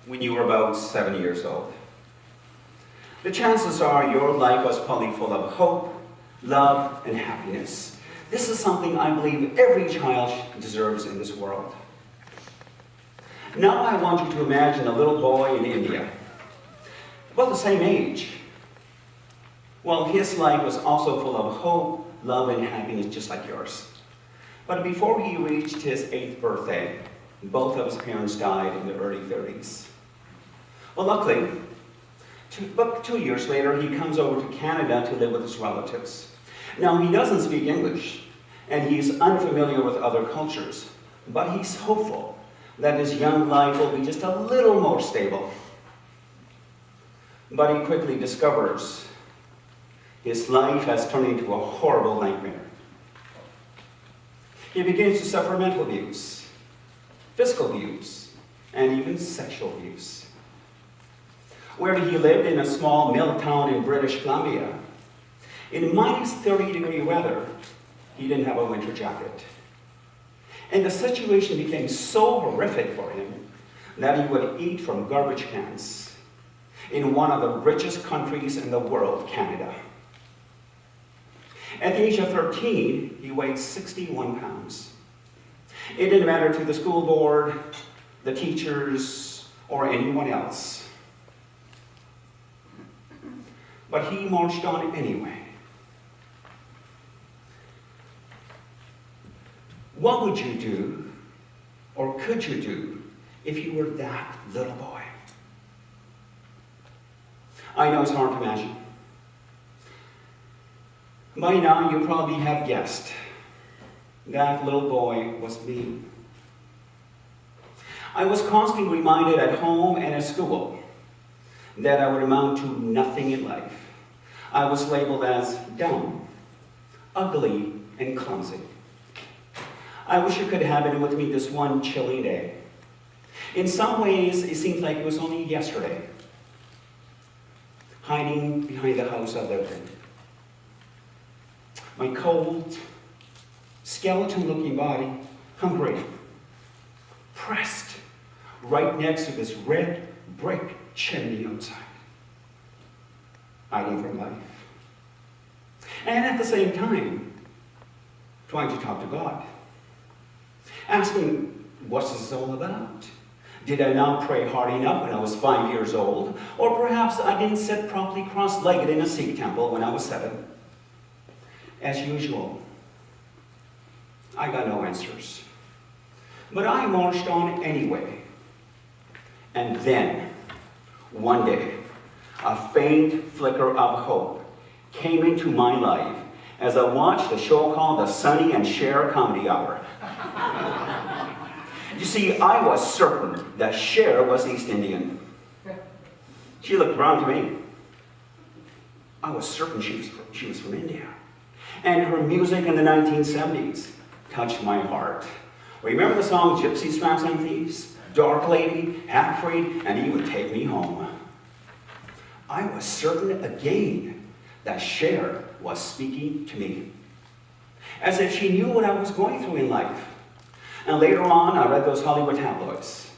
when you were about 7 years old. The chances are your life was probably full of hope, love, and happiness. This is something I believe every child deserves in this world. Now I want you to imagine a little boy in India, about the same age. Well, his life was also full of hope, love, and happiness, just like yours. But before he reached his 8th birthday, both of his parents died in the early 30s. Well, luckily, about 2 years later, he comes over to Canada to live with his relatives. Now, he doesn't speak English, and he's unfamiliar with other cultures, but he's hopeful that his young life will be just a little more stable. But he quickly discovers his life has turned into a horrible nightmare. He begins to suffer mental abuse, physical abuse, and even sexual abuse. Where he lived in a small mill town in British Columbia, in minus 30-degree weather, he didn't have a winter jacket. And the situation became so horrific for him that he would eat from garbage cans in one of the richest countries in the world, Canada. At the age of 13, he weighed 61 pounds. It didn't matter to the school board, the teachers, or anyone else. But he marched on anyway. What would you do, or could you do, if you were that little boy? I know it's hard to imagine. By now, you probably have guessed. That little boy was me. I was constantly reminded at home and at school that I would amount to nothing in life. I was labeled as dumb, ugly, and clumsy. I wish you could have it with me this one chilly day. In some ways, it seems like it was only yesterday, hiding behind the house I lived in. My cold, skeleton-looking body, hungry, pressed right next to this red brick chimney outside, hiding from life. And at the same time, trying to talk to God, asking, what's this all about? Did I not pray hard enough when I was 5 years old? Or perhaps I didn't sit properly cross-legged in a Sikh temple when I was 7. As usual, I got no answers. But I marched on anyway. And then, one day, a faint flicker of hope came into my life as I watched a show called the Sonny and Cher Comedy Hour. You see, I was certain that Cher was East Indian. She looked brown to me. I was certain she was from India. And her music in the 1970s touched my heart. Remember the song Gypsies, Tramps, and Thieves? Dark Lady, Half-Breed, and He Would Take Me Home. I was certain again that Cher was speaking to me, as if she knew what I was going through in life. And later on, I read those Hollywood tabloids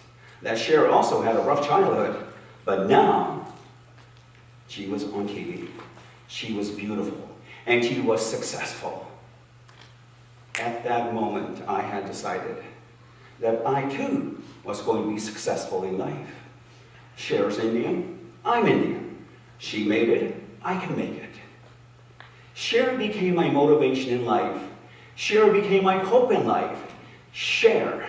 that Cher also had a rough childhood, but now she was on TV. She was beautiful, and she was successful. At that moment, I had decided that I too was going to be successful in life. Cher's Indian, I'm Indian. She made it, I can make it. Cher became my motivation in life. Cher became my hope in life. Cher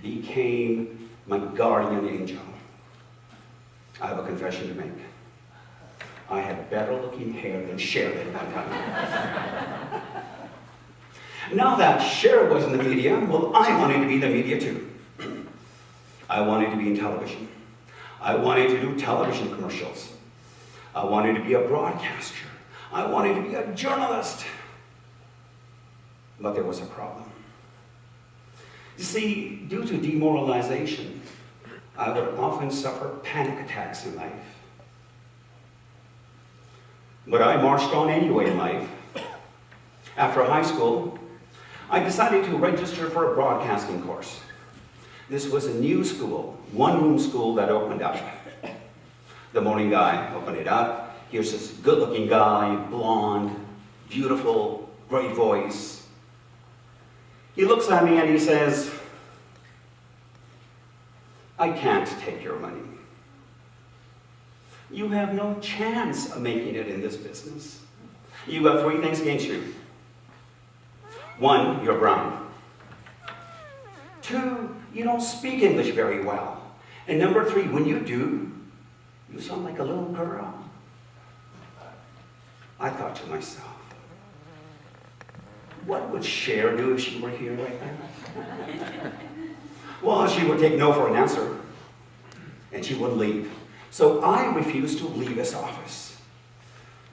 became my guardian angel. I have a confession to make. I had better looking hair than Cher at one time. Now that Cher was in the media, well, I wanted to be the media too. I wanted to be in television. I wanted to do television commercials. I wanted to be a broadcaster. I wanted to be a journalist. But there was a problem. You see, due to demoralization, I would often suffer panic attacks in life. But I marched on anyway in life. After high school, I decided to register for a broadcasting course. This was a new school, one-room school that opened up. The morning guy opened it up. Here's this good-looking guy, blonde, beautiful, great voice. He looks at me and he says, "I can't take your money. You have no chance of making it in this business. You got 3 things against you. 1, you're brown. 2, you don't speak English very well. And number 3, when you do, you sound like a little girl." I thought to myself, what would Cher do if she were here right now? Well, she would take no for an answer, and she wouldn't leave. So I refused to leave his office.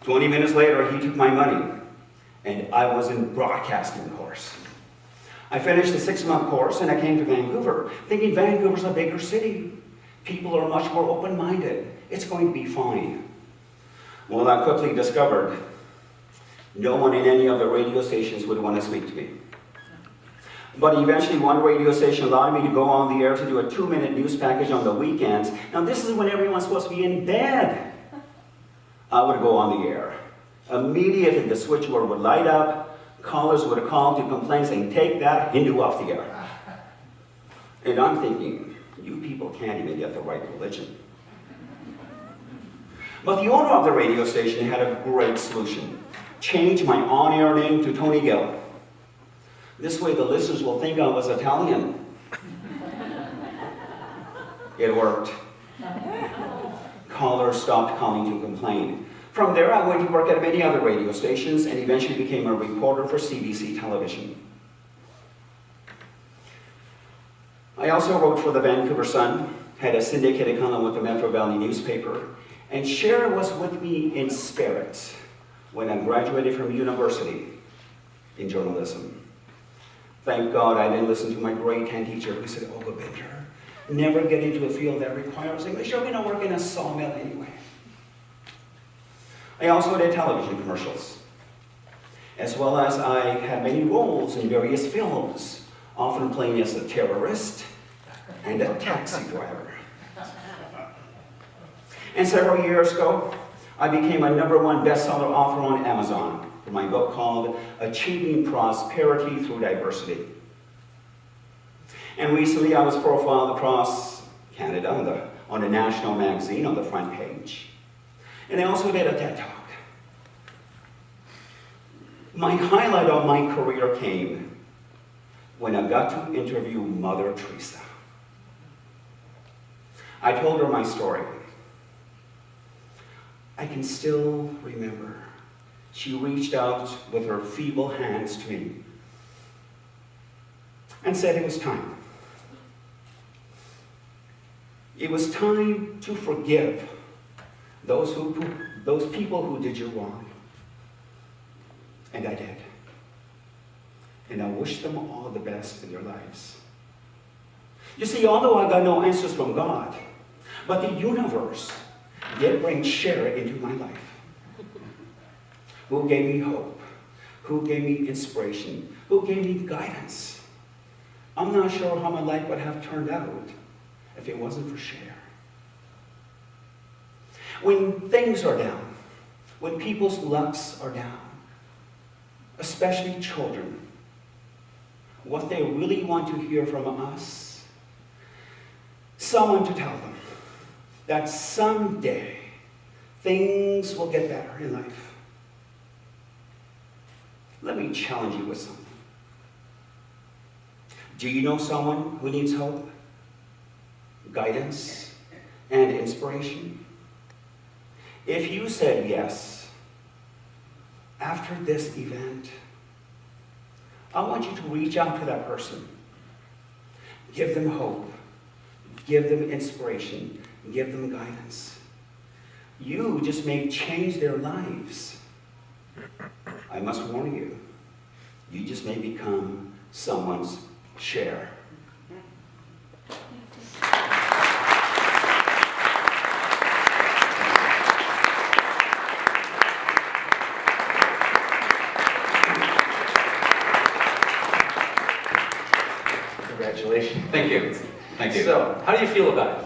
20 minutes later, he took my money, and I was in broadcasting course. I finished the 6-month course, and I came to Vancouver, thinking Vancouver's a bigger city. People are much more open-minded. It's going to be fine. Well, I quickly discovered no one in any of the radio stations would want to speak to me. But eventually one radio station allowed me to go on the air to do a 2-minute news package on the weekends. Now this is when everyone's supposed to be in bed. I would go on the air. Immediately the switchboard would light up, callers would call to complain saying, "Take that Hindu off the air." And I'm thinking, you people can't even get the right religion. But the owner of the radio station had a great solution. Change my on-air name to Tony Gill. This way the listeners will think I was Italian. It worked. Callers stopped calling to complain. From there, I went to work at many other radio stations and eventually became a reporter for CBC television. I also wrote for the Vancouver Sun, had a syndicated column with the Metro Valley newspaper, and Cher was with me in spirit when I graduated from university in journalism. Thank God I didn't listen to my grade 10 teacher who said, "Oh, Gobinder, never get into a field that requires English. You're going to work in a sawmill anyway." I also did television commercials, as well as I had many roles in various films, often playing as a terrorist and a taxi driver. And several years ago, I became a #1 bestseller author on Amazon for my book called Achieving Prosperity Through Diversity. And recently I was profiled across Canada on a national magazine on the front page. And I also did a TED Talk. My highlight of my career came when I got to interview Mother Teresa. I told her my story. I can still remember. She reached out with her feeble hands to me and said it was time. It was time to forgive those people who did you wrong. And I did. And I wish them all the best in their lives. You see, although I got no answers from God, but the universe did bring Cher into my life, who gave me hope, who gave me inspiration, who gave me guidance. I'm not sure how my life would have turned out if it wasn't for Cher. When things are down, when people's lucks are down, especially children, what they really want to hear from us, someone to tell them that someday things will get better in life. Let me challenge you with something. Do you know someone who needs hope, guidance, and inspiration? If you said yes, after this event, I want you to reach out to that person. Give them hope. Give them inspiration. Give them guidance. You just may change their lives. I must warn you, you just may become someone's Cher. Congratulations. Thank you. Thank you. So, how do you feel about it?